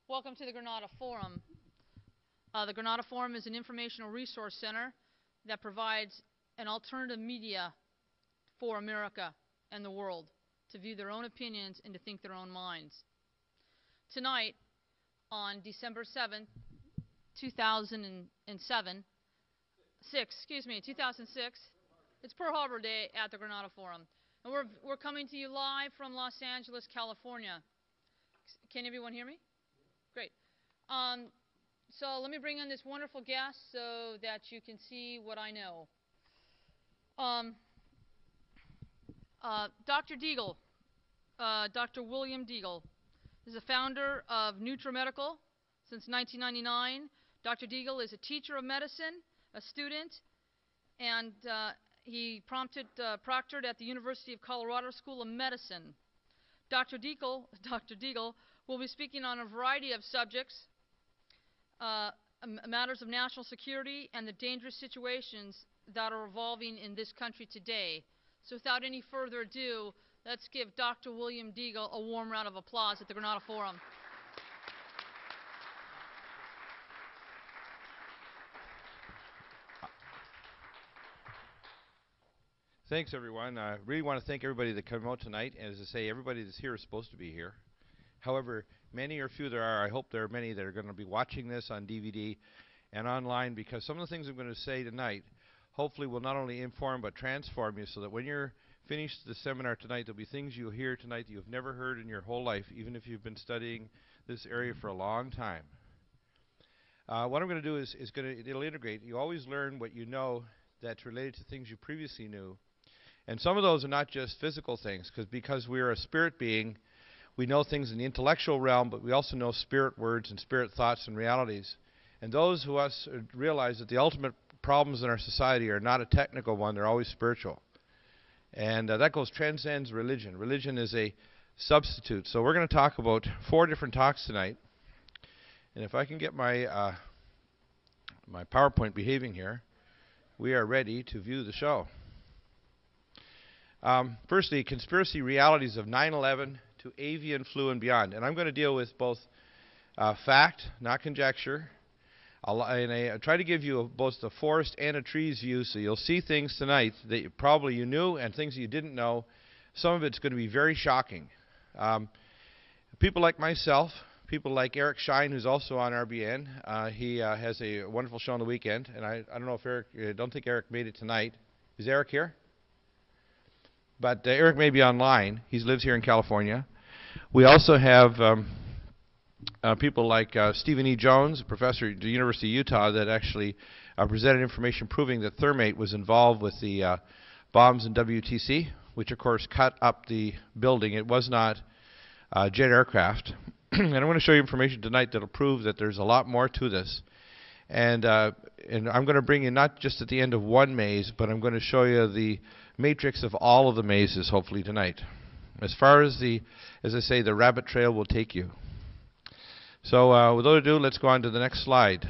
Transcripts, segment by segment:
Welcome to the Granada Forum. The Granada Forum is an informational resource center that provides an alternative media for America and the world to view their own opinions and to think their own minds. Tonight, on December 7th, 2006, it's Pearl Harbor Day at the Granada Forum. And we're coming to you live from Los Angeles, California. Can everyone hear me? Great. So let me bring in this wonderful guest so that you can see what I know. Dr.Deagle, Dr. William Deagle, is the founder of NutriMedical since 1999. Dr. Deagle is a teacher of medicine, a student, and he proctored at the University of Colorado School of Medicine. Dr. Deagle will be speaking on a variety of subjects, matters of national security and the dangerous situations that are evolving in this country today. So without any further ado, let's give Dr. William Deagle a warm round of applause at the Granada Forum. Thanks, everyone. I really want to thank everybody that came out tonight. And as I say, everybody that's here is supposed to be here. However, many or few there are, I hope there are many that are going to be watching this on DVD and online, because some of the things I'm going to say tonight hopefully will not only inform but transform you, so that when you're finished the seminar tonight, there'll be things you'll hear tonight that you've never heard in your whole life, even if you've been studying this area for a long time. What I'm going to do is it'll integrate. You always learn what you know that's related to things you previously knew. And some of those are not just physical things, because we're a spirit being. We know things in the intellectual realm, but we also know spirit words and spirit thoughts and realities. And those who us realize that the ultimate problems in our society are not a technical one, they're always spiritual. And that transcends religion. Religion is a substitute. So we're going to talk about 4 different talks tonight. And if I can get my my PowerPoint behaving here, we are ready to view the show. Firstly, conspiracy realities of 9/11 to avian flu and beyond. And I'm going to deal with both fact, not conjecture. I try to give you both the forest and a trees view, so you'll see things tonight that probably you knew and things that you didn't know. Some of it's going to be very shocking. People like myself, people like Eric Shine, who's also on RBN. He has a wonderful show on the weekend, and I don't know if Eric, I don't think Eric made it tonight. Is Eric here? But Eric may be online. He lives here in California. We also have people like Stephen E. Jones, a professor at the University of Utah, that actually presented information proving that Thermate was involved with the bombs in WTC, which of course cut up the building. It was not jet aircraft. And I'm going to show you information tonight that will prove that there's a lot more to this. And I'm going to bring you not just at the end of one maze, but I'm going to show you the matrix of all of the mazes, hopefully, tonight. As far as as I say, the rabbit trail will take you. So without ado, let's go on to the next slide.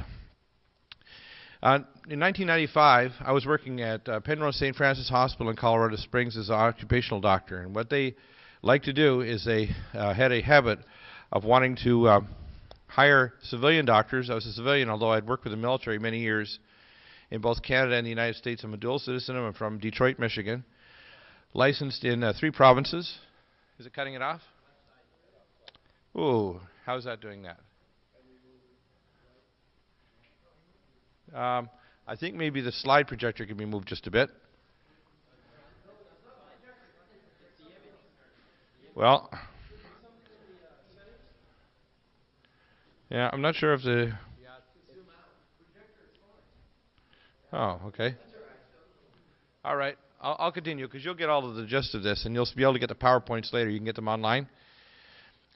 In 1995, I was working at Penrose St. Francis Hospital in Colorado Springs as an occupational doctor. And what they like to do is they had a habit of wanting to hire civilian doctors. I was a civilian, although I'd worked with the military many years in both Canada and the United States. I'm a dual citizen. I'm from Detroit, Michigan. Licensed in 3 provinces. Is it cutting it off? Ooh, how's that doing that? I think maybe the slide projector can be moved just a bit. Well, yeah, I'm not sure if the... Oh, okay. All right. I'll continue, because you'll get all of the gist of this, and you'll be able to get the PowerPoints later. You can get them online.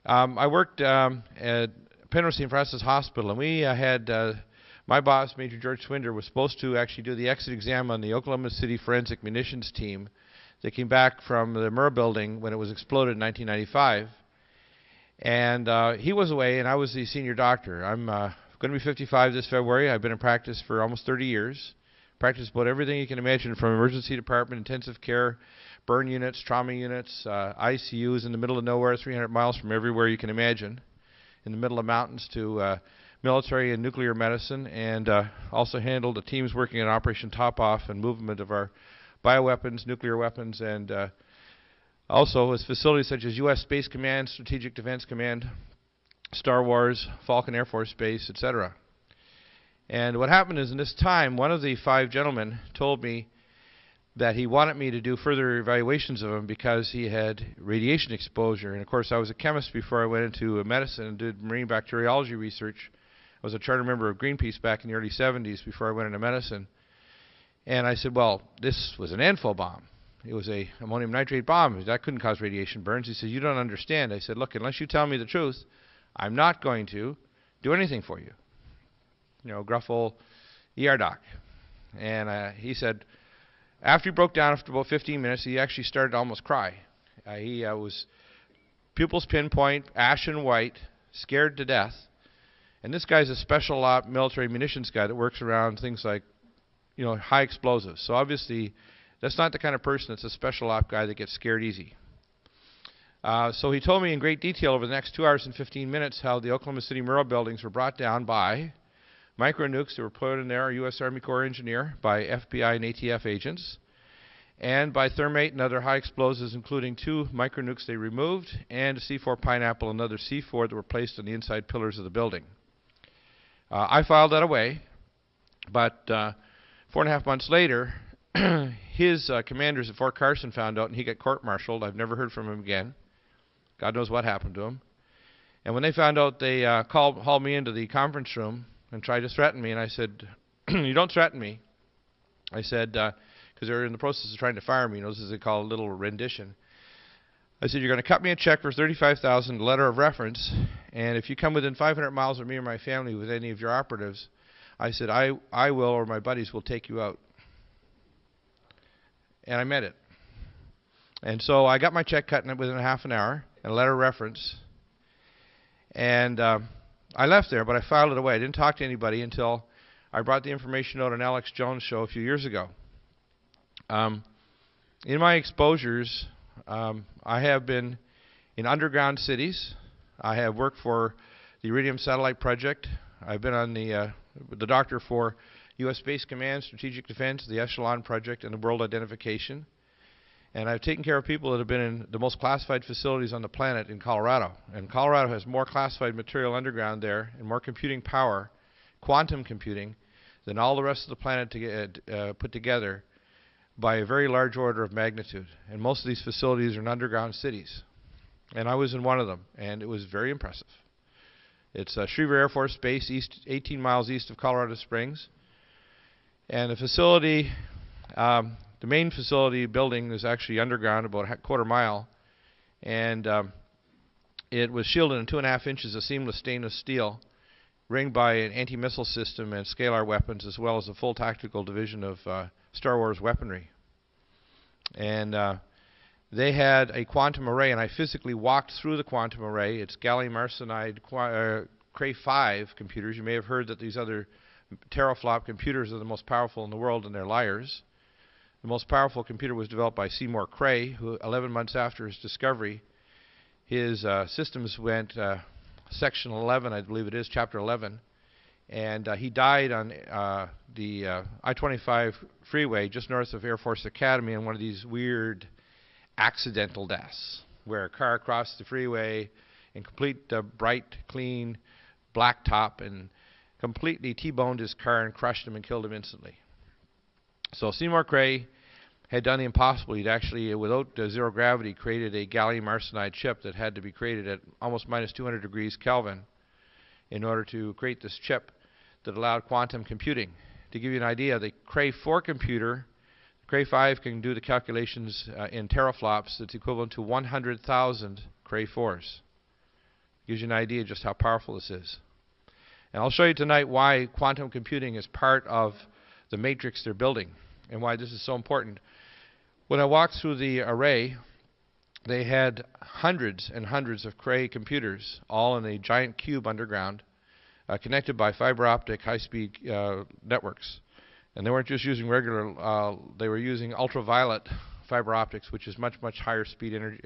I worked at Penrose St. Francis Hospital, and we had my boss, Major George Swinder, was supposed to actually do the exit exam on the Oklahoma City Forensic Munitions team that came back from the Murrah building when it was exploded in 1995. And he was away, and I was the senior doctor. I'm going to be 55 this February. I've been in practice for almost 30 years. Practiced about everything you can imagine, from emergency department, intensive care, burn units, trauma units, ICUs in the middle of nowhere, 300 miles from everywhere you can imagine. in the middle of mountains to military and nuclear medicine, and also handled the teams working on Operation Top Off and movement of our bioweapons, nuclear weapons, and also with facilities such as U.S. Space Command, Strategic Defense Command, Star Wars, Falcon Air Force Base, etc. And what happened is in this time, one of the 5 gentlemen told me that he wanted me to do further evaluations of him because he had radiation exposure. And of course, I was a chemist before I went into medicine and did marine bacteriology research. I was a charter member of Greenpeace back in the early 70s before I went into medicine. And I said, well, this was an ANFO bomb. It was a ammonium nitrate bomb. That couldn't cause radiation burns. He said, you don't understand. I said, look, unless you tell me the truth, I'm not going to do anything for you. You know, gruff old ER doc. And he said, after he broke down after about 15 minutes, he actually started to almost cry. He was pupils pinpoint, ashen white, scared to death. And this guy's a special op military munitions guy that works around things like, you know, high explosives. So obviously, that's not the kind of person that's a special op guy that gets scared easy. So he told me in great detail over the next 2 hours and 15 minutes how the Oklahoma City Mural buildings were brought down by micro nukes that were put in there, a U.S. Army Corps engineer, by FBI and ATF agents, and by thermate and other high explosives, including 2 micro nukes they removed, and a C4 Pineapple, another C4 that were placed on the inside pillars of the building. I filed that away, but 4.5 months later, his commanders at Fort Carson found out, and he got court-martialed. I've never heard from him again. God knows what happened to him. And when they found out, they hauled me into the conference room and tried to threaten me. And I said, you don't threaten me. I said, because they're in the process of trying to fire me. You know, this is what they call a little rendition. I said, you're going to cut me a check for $35,000, letter of reference, and if you come within 500 miles of me or my family with any of your operatives, I said, I will or my buddies will take you out. And I meant it. And so I got my check cut within a half an hour, and a letter of reference, and I left there, but I filed it away. I didn't talk to anybody until I brought the information out on Alex Jones' show a few years ago. In my exposures, I have been in underground cities. I have worked for the Iridium Satellite Project. I've been on the doctor for U.S. Space Command, Strategic Defense, the Echelon Project, and the World Identification. And I've taken care of people that have been in the most classified facilities on the planet in Colorado. And Colorado has more classified material underground there and more computing power, quantum computing, than all the rest of the planet put together by a very large order of magnitude. And most of these facilities are in underground cities. And I was in one of them, and it was very impressive. It's Schriever Air Force Base, 18 miles east of Colorado Springs. And the facility, the main facility building is actually underground about a quarter mile. And it was shielded in 2.5 inches of seamless stainless steel, ringed by an anti-missile system and scalar weapons, as well as a full tactical division of Star Wars weaponry. And they had a quantum array, and I physically walked through the quantum array. It's gallium arsenide Cray 5 computers. You may have heard that these other teraflop computers are the most powerful in the world, and they're liars. The most powerful computer was developed by Seymour Cray, who 11 months after his discovery, his systems went section 11, I believe it is, chapter 11, and he died on the I-25 freeway just north of Air Force Academy in one of these weird accidental deaths, where a car crossed the freeway in complete bright, clean, black top and completely T-boned his car and crushed him and killed him instantly. So Seymour Cray had done the impossible. He'd actually, without zero gravity, created a gallium arsenide chip that had to be created at almost minus 200 degrees Kelvin in order to create this chip that allowed quantum computing. To give you an idea, the Cray 4 computer, the Cray 5 can do the calculations in teraflops that's equivalent to 100,000 Cray 4s. Gives you an idea just how powerful this is. And I'll show you tonight why quantum computing is part of the matrix they're building and why this is so important. When I walked through the array, they had hundreds and hundreds of Cray computers, all in a giant cube underground, connected by fiber optic high-speed networks. And they weren't just using regular, they were using ultraviolet fiber optics, which is much, much higher speed energy,